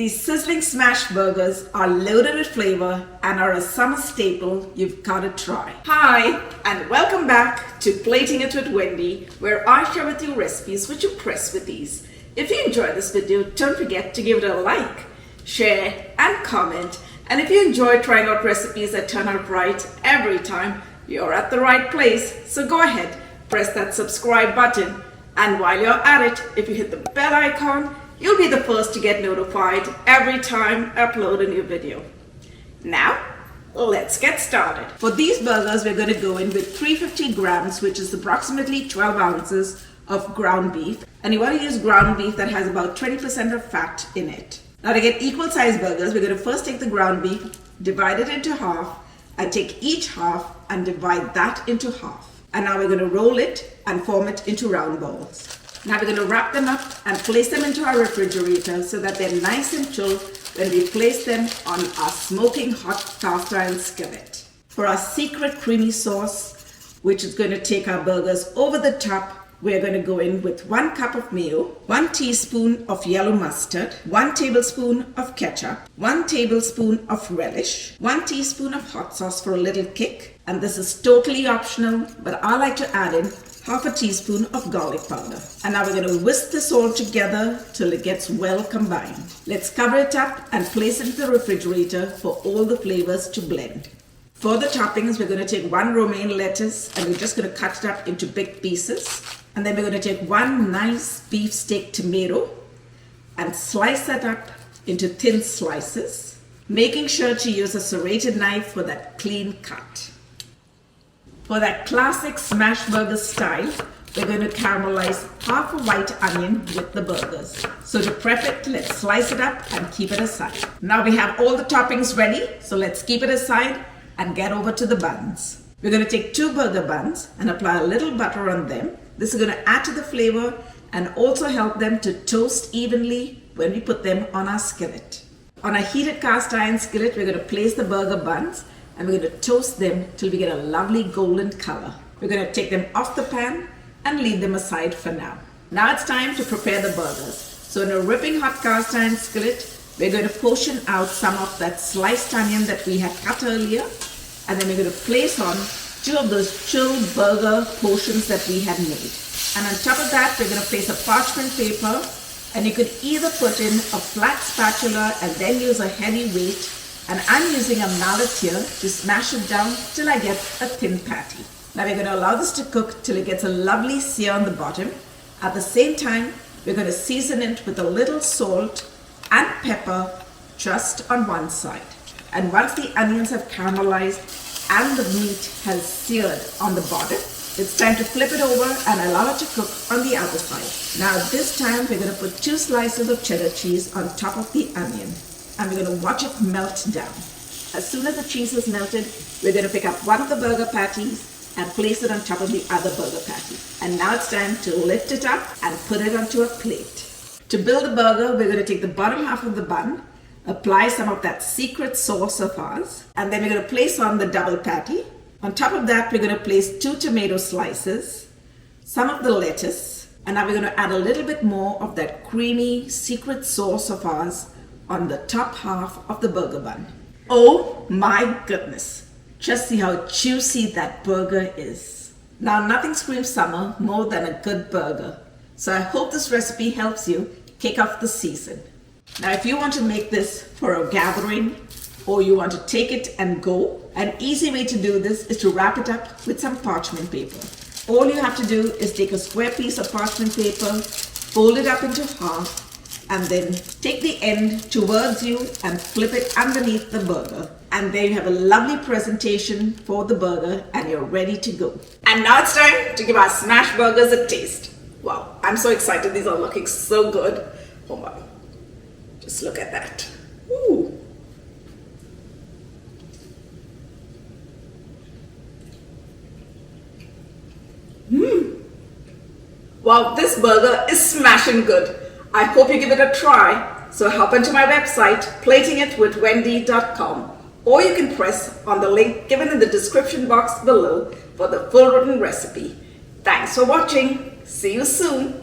These sizzling smash burgers are loaded with flavor and are a summer staple you've got to try. Hi, and welcome back to Plating It with Wendy, where I share with you recipes which impress with ease. If you enjoyed this video, don't forget to give it a like, share, and comment. And if you enjoy trying out recipes that turn out right every time, you're at the right place. So go ahead, press that subscribe button. And while you're at it, if you hit the bell icon, you'll be the first to get notified every time I upload a new video. Now, let's get started. For these burgers, we're going to go in with 350 grams, which is approximately 12 ounces of ground beef. And you want to use ground beef that has about 20% of fat in it. Now, to get equal sized burgers, we're going to first take the ground beef, divide it into half, and take each half and divide that into half. And now we're going to roll it and form it into round balls. Now we're going to wrap them up and place them into our refrigerator so that they're nice and chilled when we place them on our smoking hot cast iron skillet. For our secret creamy sauce, which is going to take our burgers over the top, we're going to go in with 1 cup of mayo, 1 teaspoon of yellow mustard, 1 tablespoon of ketchup, 1 tablespoon of relish, 1 teaspoon of hot sauce for a little kick. And this is totally optional, but I like to add in half a teaspoon of garlic powder. And now we're going to whisk this all together till it gets well combined. Let's cover it up and place it in the refrigerator for all the flavors to blend. For the toppings, we're going to take 1 romaine lettuce and we're just going to cut it up into big pieces. And then we're going to take 1 nice beefsteak tomato and slice that up into thin slices, making sure to use a serrated knife for that clean cut. For that classic smash burger style, we're going to caramelize half a white onion with the burgers. So to prep it, let's slice it up and keep it aside. Now we have all the toppings ready, so let's keep it aside and get over to the buns. We're going to take 2 burger buns and apply a little butter on them. This is going to add to the flavor and also help them to toast evenly when we put them on our skillet. On a heated cast iron skillet, we're going to place the burger buns and we're going to toast them till we get a lovely golden color. We're going to take them off the pan and leave them aside for now. Now it's time to prepare the burgers. So in a ripping hot cast iron skillet, we're going to portion out some of that sliced onion that we had cut earlier, and then we're going to place on 2 of those chilled burger portions that we had made. And on top of that, we're going to place a parchment paper, and you could either put in a flat spatula and then use a heavy weight, and I'm using a mallet here to smash it down till I get a thin patty. Now we're going to allow this to cook till it gets a lovely sear on the bottom. At the same time, we're going to season it with a little salt and pepper just on one side. And once the onions have caramelized and the meat has seared on the bottom, it's time to flip it over and allow it to cook on the other side. Now this time we're going to put 2 slices of cheddar cheese on top of the onion and we're going to watch it melt down. As soon as the cheese is melted, we're going to pick up one of the burger patties and place it on top of the other burger patty. And now it's time to lift it up and put it onto a plate. To build the burger, we're going to take the bottom half of the bun, apply some of that secret sauce of ours, and then we're going to place on the double patty. On top of that, we're going to place 2 tomato slices, some of the lettuce, and now we're going to add a little bit more of that creamy secret sauce of ours on the top half of the burger bun. Oh my goodness! Just see how juicy that burger is. Now nothing screams summer more than a good burger. So I hope this recipe helps you kick off the season. Now if you want to make this for a gathering or you want to take it and go, an easy way to do this is to wrap it up with some parchment paper. All you have to do is take a square piece of parchment paper, fold it up into half, and then take the end towards you and flip it underneath the burger. And there you have a lovely presentation for the burger and you're ready to go. And now it's time to give our smash burgers a taste. Wow, I'm so excited. These are looking so good. Oh my. Just look at that. Ooh. Wow, this burger is smashing good. I hope you give it a try. So hop onto my website, platingitwithwendy.com, or you can press on the link given in the description box below for the full written recipe. Thanks for watching. See you soon.